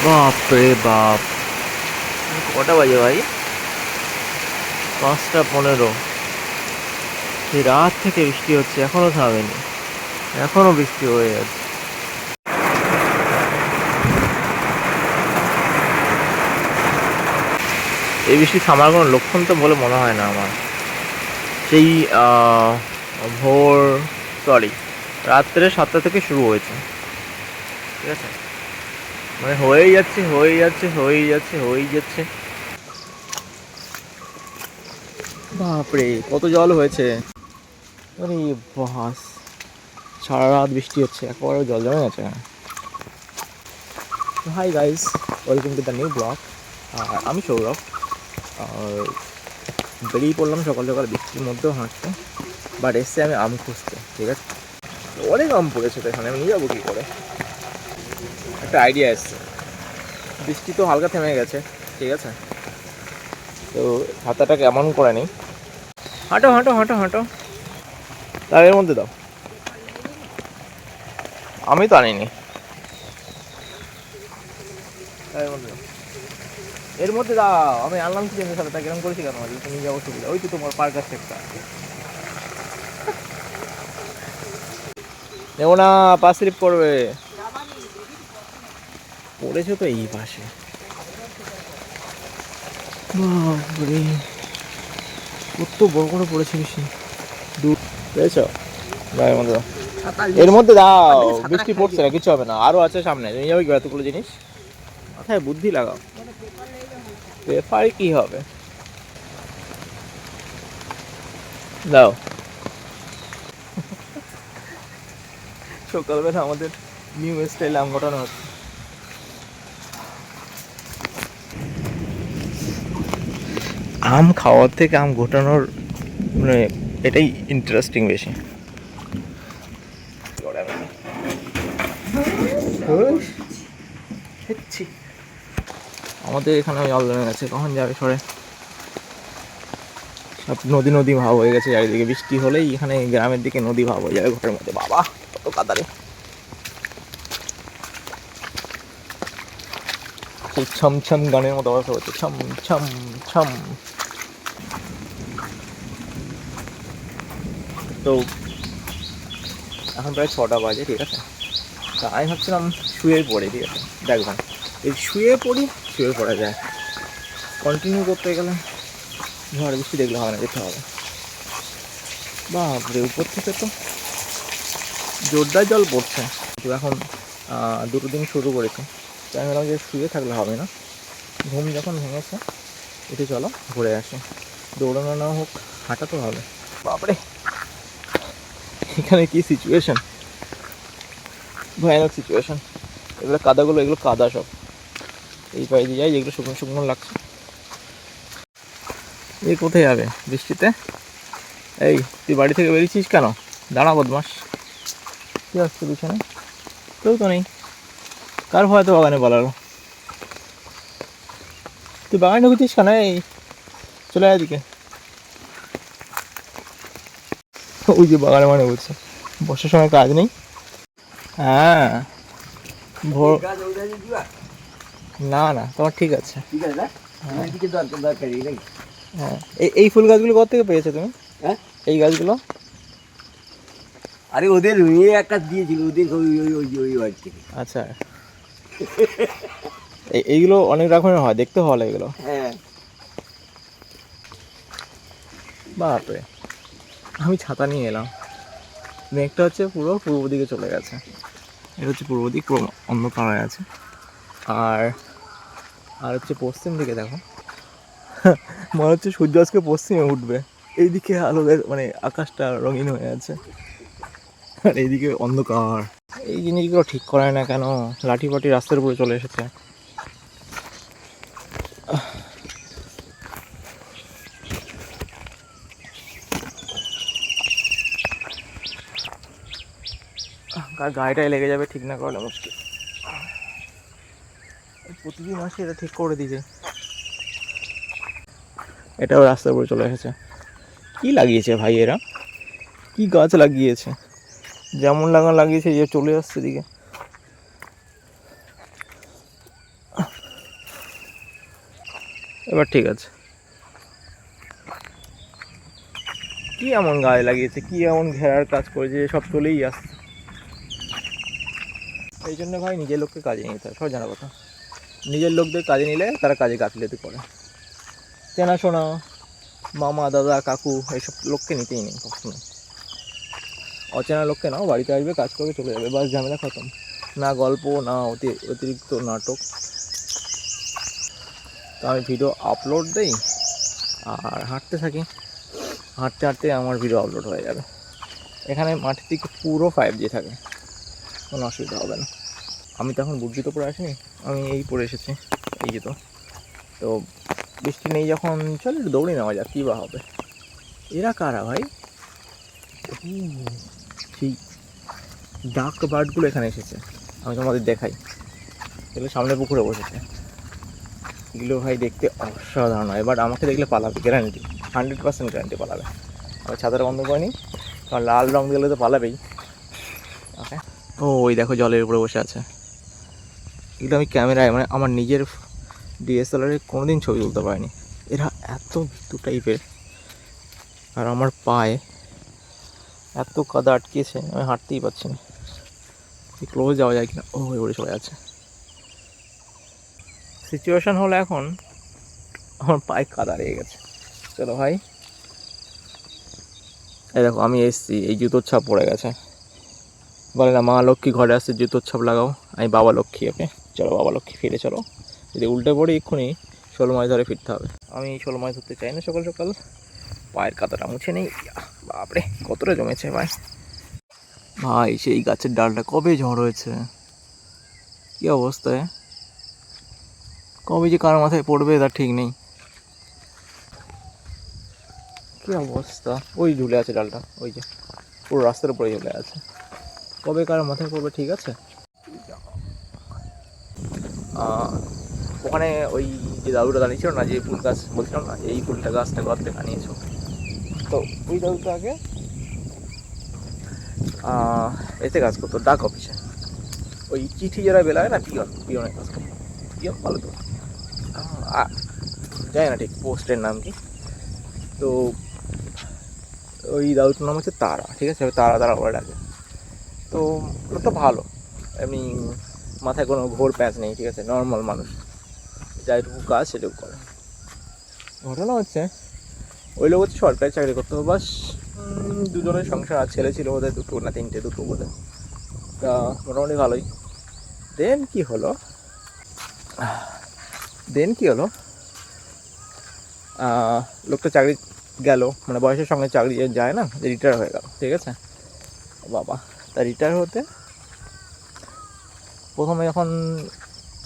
বাপরে বাপ, কটা বাজে ভাই? 5টা 15। সেই রাত থেকে বৃষ্টি হচ্ছে, এখনো থামেনি, এখনো বৃষ্টি হয়ে যাচ্ছে। এই বৃষ্টি থামার কোনো লক্ষণ তো বলে মনে হয় না আমার। সেই ভোর, সরি, রাত্রে 7টা থেকে শুরু হয়েছে, ঠিক আছে? মানে হয়েই যাচ্ছে, হয়েই যাচ্ছে, হয়েই যাচ্ছে, হয়েই যাচ্ছে। বাপরে কত জল হয়েছে! আরে বাস, সারা রাত বৃষ্টি হচ্ছে, একেবারে জল জমে গেছে। Hi guys, welcome to the new blog. আর আমি সৌরভ। আর বেরিয়ে পড়লাম সকাল সকাল বৃষ্টির মধ্যেও হাঁটতে, বাট এসছে আমি আম খুঁজতে, ঠিক আছে? অনেক আম পড়েছে তো এখানে, আমি নিয়ে যাবো কী করে? একটা আইডিয়া এসছে, বৃষ্টি তো হালকা থেমে গেছে, ঠিক আছে? তো ছাতাটা কেমন করে নিই। হাঁটো হাঁটো হাঁটো হাঁটো, তার এর মধ্যে দাও। আমি তো আনিনি, এর মধ্যে দাও, এর মধ্যে দাও। আমি আনলাম কি জানি, সাথে কিরম করেছি কেন? আজকে নিয়ে যাবো সুবিধা। ওই তো তোমার পার্কার একটা নেবো না, পা স্লিপ করবে। পড়েছে তো এই পাশে। বাপরে, কত বড় করে পড়েছে বেশি দূর, পেয়েছ? এর মধ্যে দাও, এর মধ্যে দাও। বৃষ্টি পড়ছে না, কিছু হবে না, আরো আছে সামনে, নিয়ে যাবে কি এতগুলো জিনিস? মাথায় বুদ্ধি লাগাও। পেপার কি হবে, দাও। সকালবেলা আমাদের নিউ স্টাইল আম ঘটানো হচ্ছে। আম খাওয়ার থেকে আম ঘটানোর মানে এটাই ইন্টারেস্টিং বেশি। আমাদের এখানে জল জমে গেছে, কখন যাবে সরে? সব নদী নদী ভাব হয়ে গেছে চারিদিকে, বৃষ্টি হলেই এখানে গ্রামের দিকে নদী ভাব হয়ে যাবে ঘরের মধ্যে। বাবা কত কাদারে! সেই ছমছম গানের মতো অবস্থা হচ্ছে, ছম ছম ছম। তো এখন প্রায় 6টা বাজে, ঠিক আছে? তা আমি ভাবছিলাম শুয়ে পড়ি, ঠিক আছে? দেখবেন, এই শুয়ে পড়ি, শুয়ে পড়া যায়, কন্টিনিউ করতে গেলে ঝড় বৃষ্টি দেখলে হবে না, যেতে হবে। বাপরে, উপর থেকে তো জোরদার জল পড়ছে। তো এখন 2টো দিন শুরু করেছে, তো আমি ভাবলাম যে শুয়ে থাকলে হবে না, ঘুম যখন ভেঙেছে উঠে চলো ঘুরে আসি। দৌড়ানো না হোক, হাঁটা তো হবে। বাপরে, এখানে কি সিচুয়েশন, ভয়ানক সিচুয়েশন। এগুলো কাদাগুলো, এগুলো কাদা সব, এই পায়ে দিয়ে যাই যেগুলো শুকনো শুকনো লাগছে। এই কোথায় যাবে বৃষ্টিতে? এই তুই বাড়ি থেকে বেরিয়েছিস কেন? দাঁড়া বদমাস, কি আসছে পিছনে? কেউ তো নেই, কার ভয় তো বাগানে পালালো? তুই বাগানে ঢুকেছিস কেন? এই চলে আয় এদিকে। ওই যে বাগানে মানে বলছে বর্ষার সময় কাজ নেই। হ্যাঁ, ভোর, না না তোমার ঠিক আছে। হ্যাঁ, এই ফুল গাছগুলো কোথা থেকে পেয়েছো তুমি? হ্যাঁ, এই গাছগুলো? আরে ওদের নিয়ে একটা দিয়েছিল, ওদের ওই বাড়ি থেকে। আচ্ছা, এইগুলো অনেক রকমের হয়, দেখতে ভালো লাগে এগুলো। হ্যাঁ, বাপরে, আমি ছাতা নিয়ে এলাম, মেঘটা হচ্ছে পুরো পূর্ব দিকে চলে গেছে। এটা হচ্ছে পূর্ব দিক, পুরো অন্ধকার হয়ে আছে। আর আর হচ্ছে পশ্চিম দিকে দেখো, মনে হচ্ছে সূর্য আজকে পশ্চিমে উঠবে। এইদিকে আলো মানে আকাশটা রঙিন হয়ে আছে, আর এইদিকে অন্ধকার। এই জিনিসগুলো ঠিক করায় না কেন? লাঠি পাটি রাস্তার উপরে চলে এসেছে। গাড়িটায় লেগে যাবে ঠিক না করলে মুশকিল। প্রতিদিন আসে এটা ঠিক করে দিয়েছে, এটাও রাস্তার উপরে চলে এসেছে। কি লাগিয়েছে ভাই এরা, কি গাছ লাগিয়েছে? যেমন লাগানো লাগিয়েছে, যে চলে আসছে দিকে। এবার ঠিক আছে। কি এমন গায়ে লাগিয়েছে, কি এমন ঘেরার কাজ করেছে যে সব চলেই আসছে। এই জন্য ভাই নিজের লোককে কাজে নিতে হয়, সব জানা কথা। নিজের লোকদের কাজে নিলে তারা কাজে গাফিলতি করে। চেনাশোনা মামা দাদা কাকু এইসব লোককে নিতেই নেই কখনো। অচেনা লোককে নাও, বাড়িতে আসবে, কাজ করবে, চলে যাবে, বাস, ঝামেলা খতম। না গল্প, না অতিরিক্ত নাটক। তো আমি ভিডিও আপলোড দিই আর হাঁটতে থাকি, হাঁটতে হাঁটতে আমার ভিডিও আপলোড হয়ে যাবে। এখানে মাঠের দিকে পুরো 5G থাকে, কোনো অসুবিধা হবে না। আমি তো এখন বুট জুতো পরে আসিনি, আমি এই পরে এসেছি, এই জুতো। তো বৃষ্টি নেই যখন, চল একটু দৌড়ে নেওয়া যাক, কী বা হবে। এরা কারা ভাই? সেই ডাক বার্ডগুলো এখানে এসেছে, আমি তোমাদের দেখাই। এগুলো সামনে পুকুরে বসেছে, এগুলো ভাই দেখতে অসাধারণ হয়। এবার আমাকে দেখলে পালাবে, গ্যারান্টি, 100% গ্যারান্টি পালাবে। আমি ছাতাটা বন্ধ করিনি, কারণ লাল রং দিলে তো পালাবেই। ওকে, ও ওই দেখো জলের উপরে বসে আছে। এগুলো আমি ক্যামেরায়, মানে আমার নিজের ডিএসএলআরে কোনোদিন ছবি তুলতে পারিনি। এরা এত ভীতু টাইপের, আর আমার পায়ে এত কাদা আটকেছে, আমি হাঁটতেই পারছি না। ক্লোজ যাওয়া যায় কিনা, ও ওরে সবাই আছে। সিচুয়েশান হলো এখন আমার পায়ে কাদা লেগে গেছে। চলো ভাই, এই দেখো আমি এসছি, এই জুতোর ছাপ পড়ে গেছে। বলে না মা লক্ষ্মী ঘরে আসছে জুতোর ছাপ লাগাও, আমি বাবা লক্ষ্মী। ওকে চলো বাবা লক্ষ্মী, ফিরে চলো। যদি উল্টে পড়ি এক্ষুনি শোল মাছ ধরে ফিরতে হবে। আমি শোল মাছ ধরতে চাই না সকাল সকাল। পায়ের কাদাটা মুছে নেই। বাপরে কতটা জমেছে ভাই। ভাই সেই গাছের ডালটা কবে ঝড় হয়েছে, কি অবস্থায়, কবে যে কার মাথায় পড়বে তার ঠিক নেই। কি অবস্থা, ওই ঝুলে আছে ডালটা, ওই যে পুরো রাস্তার উপরে ঝুলে আছে। কবে কার মাথায় পড়বে ঠিক আছে। ওখানে ওই যে দাদুটা দাঁড়িয়েছিল না, যে ফুল গাছ বলছিলাম না, এই ফুলটা গাছটা ঘর থেকে আনিয়েছো, তো ওই দাদুটা আগে এতে কাজ করতো, ডাক অফিসে। ওই চিঠি যারা বেলায় না, পিয়নের কাজ করতো। পিয়ন ভালো তো, জানি না ঠিক পোস্টের নাম কি। তো ওই দাদুটার নাম হচ্ছে তারা, ঠিক আছে, তারা তারা করে ডাকে। তো লোকটা ভালো, এমনি মাথায় কোনো ঘোর প্যাঁচ নেই, ঠিক আছে, নর্মাল মানুষ, যাইটুকু কাজ সেটুকু করে। ঘটনা হচ্ছে ওই লোক হচ্ছে সরকারি চাকরি করতো, বাস দুজনের সংসার, আর ছেলে ছিল বোধহয় দুটো না তিনটে, দুটো বোধহয়। তা মোটামুটি ভালোই। দেন কি হলো, লোকটা চাকরি গেল, মানে বয়সের সঙ্গে চাকরি যায় না, রিটায়ার হয়ে গেল, ঠিক আছে। বাবা, তা রিটায়ার হতে প্রথমে যখন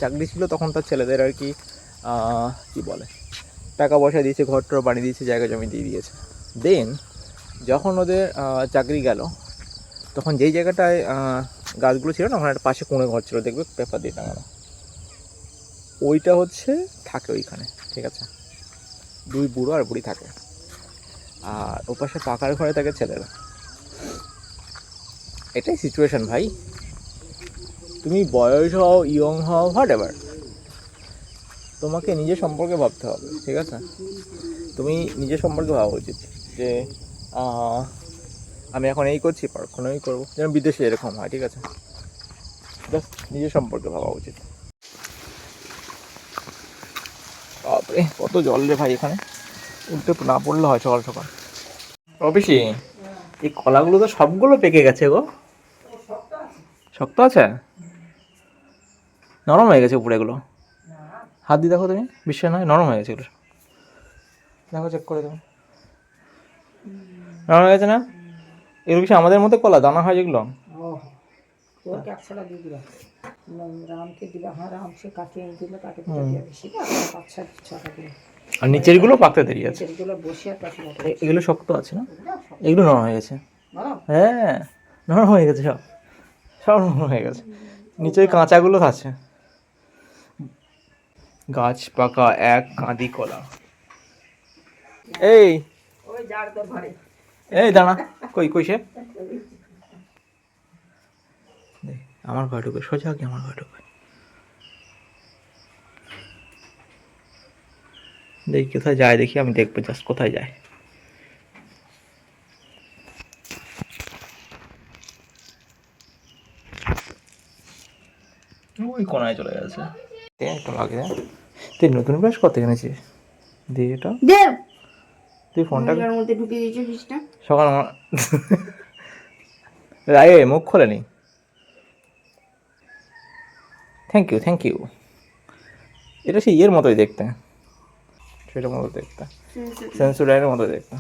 চাকরি ছিল তখন তার ছেলেদের আর কি কী বলে, টাকা পয়সা দিয়েছে, ঘর টর বানিয়ে দিয়েছে, জায়গা জমি দিয়ে দিয়েছে। দেন যখন ওদের চাকরি গেল, তখন যেই জায়গাটায় গাছগুলো ছিল না, ওখানে একটা পাশে কোণে ঘর ছিল, দেখবে পেপার দিয়ে টাঙানো, ওইটা হচ্ছে থাকে ওইখানে, ঠিক আছে। দুই বুড়ো আর বুড়ি থাকে, আর ওপাশে পাকার ঘরে থাকে ছেলেরা। এটাই সিচুয়েশান ভাই। তুমি বয়স হও, ইয়ং হও, হোয়াট এভার, তোমাকে নিজের সম্পর্কে ভাবতে হবে, ঠিক আছে। তুমি নিজের সম্পর্কে ভাবা উচিত যে আমি এখন এই করছি, পরক্ষণ এই করবো, যেন বিদেশে এরকম হয়, ঠিক আছে। জাস্ট নিজের সম্পর্কে ভাবা উচিত। বাপরে কত জল রে ভাই, এখানে উঠতে না পড়লে হয় সকাল সকাল। অফিসি এই কলাগুলো তো সবগুলো পেকে গেছে গো। শক্ত আছে, নরম হয়ে গেছে উপরে এগুলো। হাত দিয়ে দেখো তুমি, বিশ্বাস নয়, নরম হয়ে গেছে এগুলো, দেখো চেক করে দেবো, নরম হয়ে গেছে না। এগুলো কিছু আমাদের মতো কলা দানা হয় যেগুলো। আর নিচের গুলো পাকতে দেরি আছে, এগুলো শক্ত আছে না, এগুলো নরম হয়ে গেছে। হ্যাঁ নরম হয়ে গেছে, সব সব নরম হয়ে গেছে, নিচের কাঁচাগুলো আছে। গাছ পাকা এক কাঁদি কলা। এই এই দাঁড়া, কই কই সে, আমার ঘরে ঢুকে, সোজা কি আমার ঘরে ঢুকে। দেখি কোথায় যায়, দেখি আমি দেখবো জাস্ট কোথায় যায়। ওই কোনায় চলে গেছে। একটু লাগে। তুই নতুন ব্রাশ করতে কিনেছিস? দিয়ে এটা দেব তুই ফোনটা মহিলার মধ্যে ঢুকে দিয়েছে ফিসটা। সকাল রায়ে মুখ খোলেনি। Thank you thank you. এটা সেই ইয়ের মতোই দেখতে, সেটার মতো দেখতে, সেন্সুডাইনের মতো দেখতে।